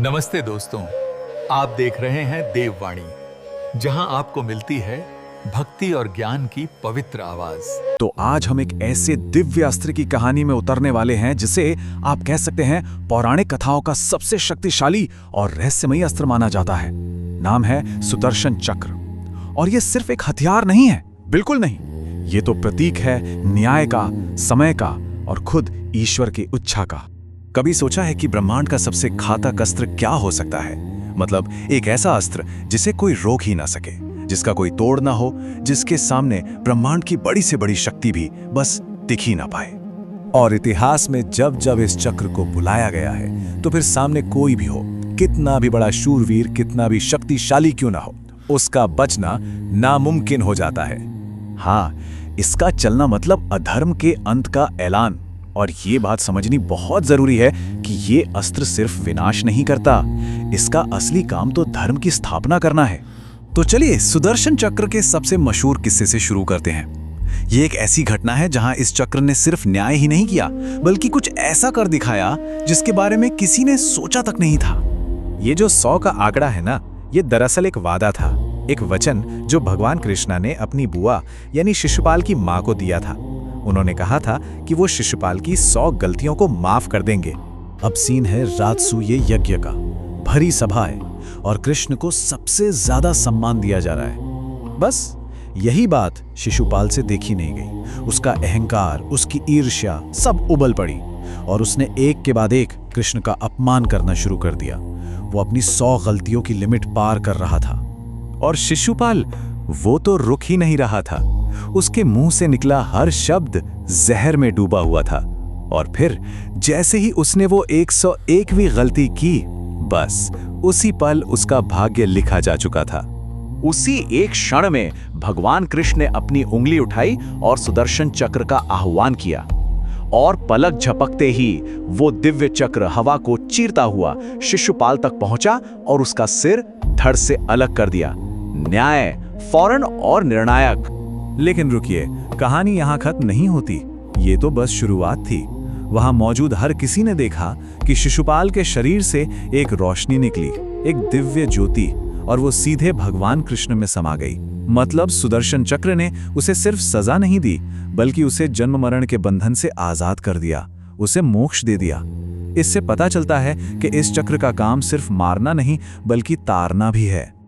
नमस्ते दोस्तों, आप देख रहे हैं देववाणी, जहां आपको मिलती है भक्ति और ज्ञान की पवित्र आवाज। तो आज हम एक ऐसे दिव्य अस्त्र की कहानी में उतरने वाले हैं जिसे आप कह सकते हैं पौराणिक कथाओं का सबसे शक्तिशाली और रहस्यमयी अस्त्र माना जाता है। नाम है सुदर्शन चक्र। और ये सिर्फ एक हथियार नहीं है, बिल्कुल नहीं। ये तो प्रतीक है न्याय का, समय का और खुद ईश्वर की इच्छा का। कभी सोचा है कि ब्रह्मांड का सबसे घातक अस्त्र क्या हो सकता है? मतलब एक ऐसा अस्त्र जिसे कोई रोक ही ना सके, जिसका कोई तोड़ ना हो, जिसके सामने ब्रह्मांड की बड़ी से बड़ी शक्ति भी बस दिख ही ना पाए। और इतिहास में जब जब इस चक्र को बुलाया गया है तो फिर सामने कोई भी हो, कितना भी बड़ा शूरवीर, कितना भी शक्तिशाली क्यों ना हो, उसका बचना नामुमकिन हो जाता है। हाँ, इसका चलना मतलब अधर्म के अंत का ऐलान। और ये बात समझनी बहुत जरूरी है कि ये अस्त्र सिर्फ विनाश नहीं करता, इसका असली काम तो धर्म की स्थापना करना है। तो चलिए सुदर्शन चक्र के सबसे मशहूर किस्से से शुरू करते हैं। ये एक ऐसी घटना है जहां इस चक्र ने सिर्फ न्याय ही नहीं किया, बल्कि कुछ ऐसा कर दिखाया जिसके बारे में किसी ने सोचा तक नहीं था। ये जो 100 का आंकड़ा है ना, ये दरअसल एक वादा था, एक वचन जो भगवान कृष्णा ने अपनी बुआ यानी शिशुपाल की मां को दिया था। उन्होंने कहा था कि वो शिशुपाल की 100 गलतियों को माफ कर देंगे। अब सीन है राजसूय यज्ञ का। भरी सभा है और कृष्ण को सबसे ज्यादा सम्मान दिया जा रहा है। बस यही बात शिशुपाल से देखी नहीं गई। उसका अहंकार, उसकी ईर्ष्या सब उबल पड़ी और उसने एक के बाद एक कृष्ण का अपमान करना शुरू कर दिया। वो अपनी 100 गलतियों की लिमिट पार कर रहा था और शिशुपाल वो तो रुक ही नहीं रहा था। उसके मुंह से निकला हर शब्द जहर में डूबा हुआ था। और फिर जैसे ही उसने वो 101वीं गलती की, बस उसी पल उसका भाग्य लिखा जा चुका था। उसी एक क्षण में भगवान कृष्ण ने अपनी उंगली उठाई और सुदर्शन चक्र का आह्वान किया। और पलक झपकते ही वो दिव्य चक्र हवा को चीरता हुआ शिशुपाल तक पहुंचा और उसका सिर धड़ से अलग कर दिया। न्याय फौरन और निर्णायक। लेकिन रुकिए, कहानी यहाँ खत्म नहीं होती। ये तो बस शुरुआत थी। वहां मौजूद हर किसी ने देखा कि शिशुपाल के शरीर से एक रोशनी निकली, एक दिव्य ज्योति, और वो सीधे भगवान कृष्ण में समा गई। मतलब सुदर्शन चक्र ने उसे सिर्फ सजा नहीं दी, बल्कि उसे जन्म मरण के बंधन से आजाद कर दिया, उसे मोक्ष दे दिया। इससे पता चलता है कि इस चक्र का काम सिर्फ मारना नहीं, बल्कि तारना भी है।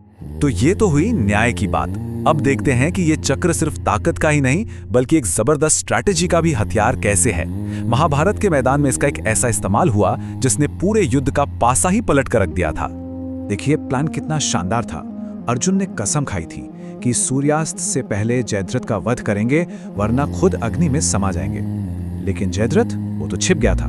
तो ये तो हुई न्याय की बात। अब देखते हैं कि ये चक्र सिर्फ ताकत का ही नहीं, बल्कि एक जबरदस्त स्ट्रैटेजी का भी हथियार कैसे है। महाभारत के मैदान में इसका एक ऐसा इस्तेमाल हुआ जिसने पूरे युद्ध का पासा ही पलट कर रख दिया था। देखिए प्लान कितना शानदार था। अर्जुन ने कसम खाई थी कि सूर्यास्त से पहले जयद्रथ का वध करेंगे, वरना खुद अग्नि में समा जाएंगे। लेकिन जयद्रथ वो तो छिप गया था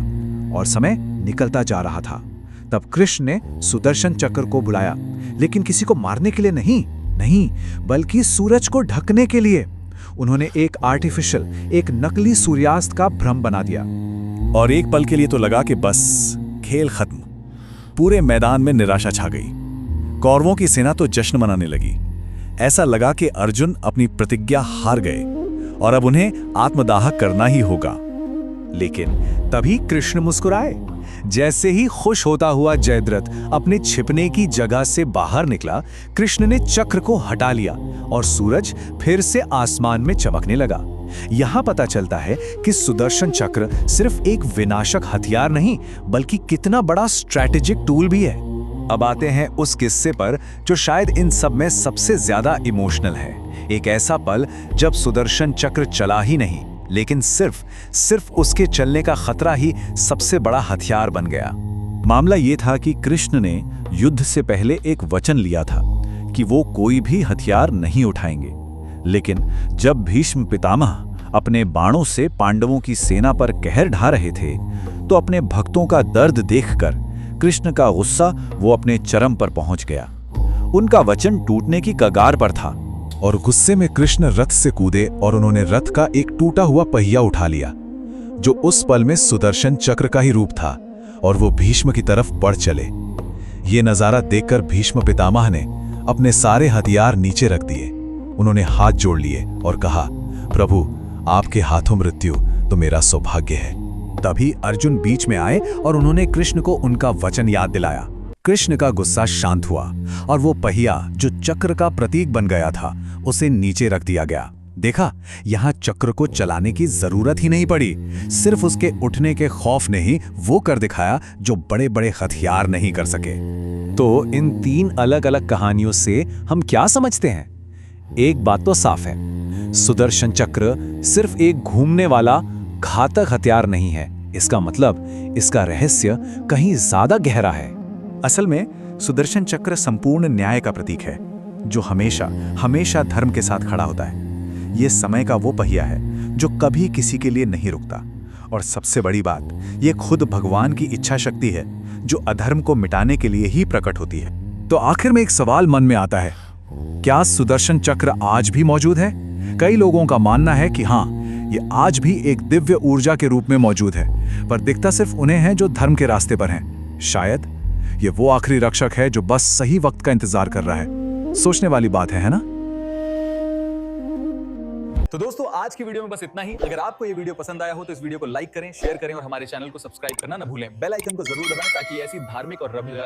और समय निकलता जा रहा था। तब कृष्ण ने सुदर्शन चक्र को बुलाया, लेकिन किसी को मारने के लिए नहीं, बल्कि सूरज को ढकने के लिए। उन्होंने एक आर्टिफिशियल, एक नकली सूर्यास्त का भ्रम बना दिया। और एक पल के लिए तो लगा कि बस खेल खत्म। पूरे मैदान में निराशा छा गई। कौरवों की सेना तो जश्न मनाने लगी। ऐसा लगा कि अर्जुन अपनी प्रतिज्ञा हार गए और अब उन्हें आत्मदाह करना ही होगा। लेकिन तभी कृष्ण मुस्कुराए। जैसे ही खुश होता हुआ जयद्रथ अपने छिपने की जगह से बाहर निकला, कृष्ण ने चक्र को हटा लिया और सूरज फिर से आसमान में चमकने लगा। यहां पता चलता है कि सुदर्शन चक्र सिर्फ एक विनाशक हथियार नहीं, बल्कि कितना बड़ा स्ट्रैटेजिक टूल भी है। अब आते हैं उस किस्से पर जो शायद इन सब में सबसे ज्यादा इमोशनल है। एक ऐसा पल जब सुदर्शन चक्र चला ही नहीं, लेकिन सिर्फ उसके चलने का खतरा ही सबसे बड़ा हथियार बन गया। मामला ये था कि कृष्ण ने युद्ध से पहले एक वचन लिया था कि वो कोई भी हथियार नहीं उठाएंगे। लेकिन जब भीष्म पितामह अपने बाणों से पांडवों की सेना पर कहर ढा रहे थे, तो अपने भक्तों का दर्द देखकर कृष्ण का गुस्सा वो अपने चरम पर पहुंच गया। उनका वचन टूटने की कगार पर था और गुस्से में कृष्ण रथ से कूदे और उन्होंने रथ का एक टूटा हुआ पहिया उठा लिया, जो उस पल में सुदर्शन चक्र का ही रूप था, और वो भीष्म की तरफ बढ़ चले। ये नजारा देखकर भीष्म पितामह ने अपने सारे हथियार नीचे रख दिए। उन्होंने हाथ जोड़ लिए और कहा, प्रभु आपके हाथों मृत्यु तो मेरा सौभाग्य है। तभी अर्जुन बीच में आए और उन्होंने कृष्ण को उनका वचन याद दिलाया। कृष्ण का गुस्सा शांत हुआ और वो पहिया जो चक्र का प्रतीक बन गया था उसे नीचे रख दिया गया। देखा, यहाँ चक्र को चलाने की जरूरत ही नहीं पड़ी, सिर्फ उसके उठने के खौफ ने ही वो कर दिखाया जो बड़े बड़े हथियार नहीं कर सके। तो इन 3 अलग अलग कहानियों से हम क्या समझते हैं? एक बात तो साफ है, सुदर्शन चक्र सिर्फ एक घूमने वाला घातक हथियार नहीं है। इसका मतलब इसका रहस्य कहीं ज्यादा गहरा है। असल में सुदर्शन चक्र संपूर्ण न्याय का प्रतीक है, जो हमेशा हमेशा धर्म के साथ खड़ा होता है। ये समय का वो पहिया है जो कभी किसी के लिए नहीं रुकता। और सबसे बड़ी बात, ये खुद भगवान की इच्छा शक्ति है जो अधर्म को मिटाने के लिए ही प्रकट होती है। तो आखिर में एक सवाल मन में आता है, क्या सुदर्शन चक्र आज भी मौजूद है? कई लोगों का मानना है कि हाँ, ये आज भी एक दिव्य ऊर्जा के रूप में मौजूद है, पर दिखता सिर्फ उन्हें है जो धर्म के रास्ते पर हैं। शायद ये वो आखिरी रक्षक है जो बस सही वक्त का इंतजार कर रहा है। सोचने वाली बात है ना? तो दोस्तों, आज की वीडियो में बस इतना ही। अगर आपको ये वीडियो पसंद आया हो तो इस वीडियो को लाइक करें, शेयर करें और हमारे चैनल को सब्सक्राइब करना ना भूलें। बेल आइकन को जरूर दबाएं ताकि ऐसी धार्मिक और